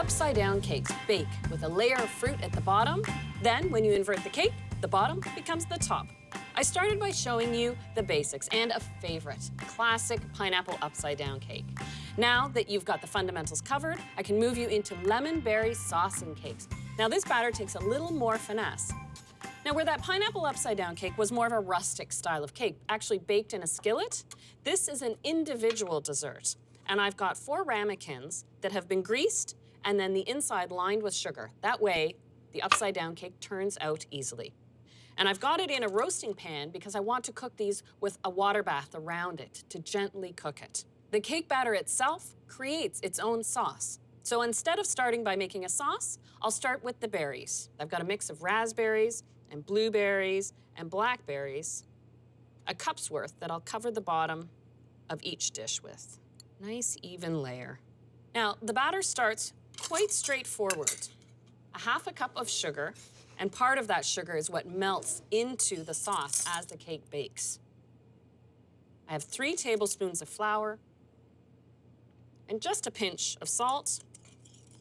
Upside-down cakes bake with a layer of fruit at the bottom. Then, when you invert the cake, the bottom becomes the top. I started by showing you the basics and a favorite, classic pineapple upside-down cake. Now that you've got the fundamentals covered, I can move you into lemon berry saucing cakes. Now, this batter takes a little more finesse. Now, where that pineapple upside-down cake was more of a rustic style of cake, actually baked in a skillet, this is an individual dessert. And I've got 4 ramekins that have been greased and then the inside lined with sugar. That way, the upside-down cake turns out easily. And I've got it in a roasting pan because I want to cook these with a water bath around it to gently cook it. The cake batter itself creates its own sauce. So instead of starting by making a sauce, I'll start with the berries. I've got a mix of raspberries and blueberries and blackberries, a cup's worth that I'll cover the bottom of each dish with. Nice even layer. Now, the batter starts quite straightforward. A half a cup of sugar, and part of that sugar is what melts into the sauce as the cake bakes. I have 3 tablespoons of flour and just a pinch of salt.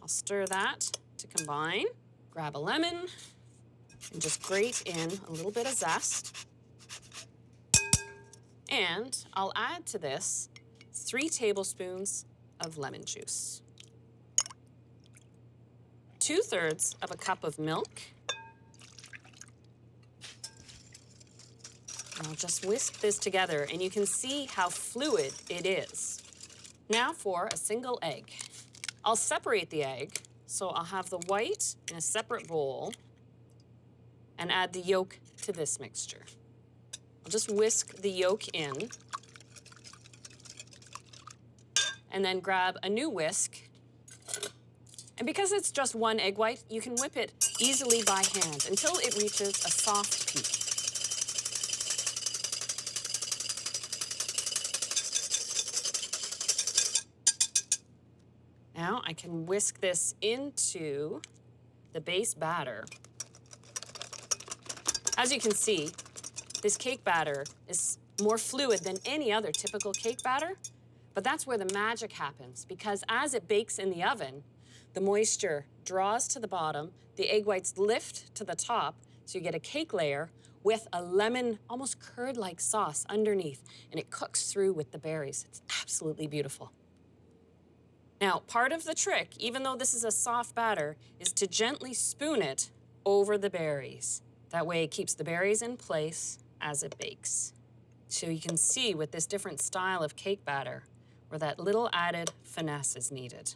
I'll stir that to combine. Grab a lemon and just grate in a little bit of zest. And I'll add to this 3 tablespoons of lemon juice. 2/3 of a cup of milk. I'll just whisk this together, and you can see how fluid it is. Now for a single egg. I'll separate the egg, so I'll have the white in a separate bowl and add the yolk to this mixture. I'll just whisk the yolk in, and then grab a new whisk. And because it's just 1 egg white, you can whip it easily by hand until it reaches a soft peak. Now I can whisk this into the base batter. As you can see, this cake batter is more fluid than any other typical cake batter, but that's where the magic happens, because as it bakes in the oven, the moisture draws to the bottom, the egg whites lift to the top, so you get a cake layer with a lemon, almost curd-like sauce underneath, and it cooks through with the berries. It's absolutely beautiful. Now, part of the trick, even though this is a soft batter, is to gently spoon it over the berries. That way it keeps the berries in place as it bakes. So you can see with this different style of cake batter where that little added finesse is needed.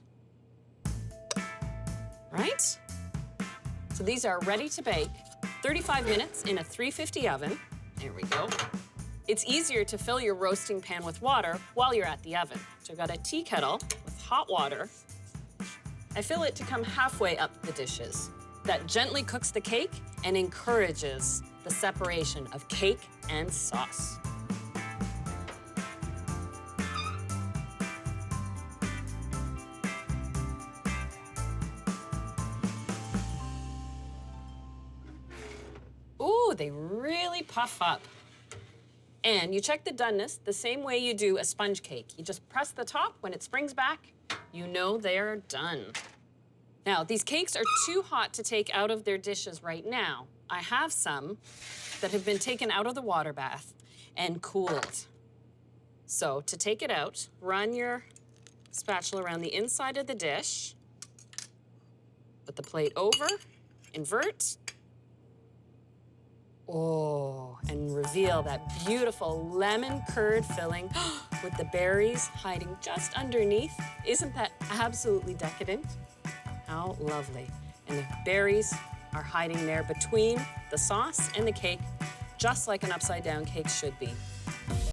Right? So these are ready to bake, 35 minutes in a 350 oven. There we go. It's easier to fill your roasting pan with water while you're at the oven. So I've got a tea kettle with hot water. I fill it to come halfway up the dishes. That gently cooks the cake and encourages the separation of cake and sauce. Ooh, they really puff up. And you check the doneness the same way you do a sponge cake. You just press the top. When it springs back, you know they're done. Now, these cakes are too hot to take out of their dishes right now. I have some that have been taken out of the water bath and cooled. So to take it out, run your spatula around the inside of the dish, put the plate over, invert, and reveal that beautiful lemon curd filling with the berries hiding just underneath. Isn't that absolutely decadent? How lovely. And the berries are hiding there between the sauce and the cake, just like an upside-down cake should be.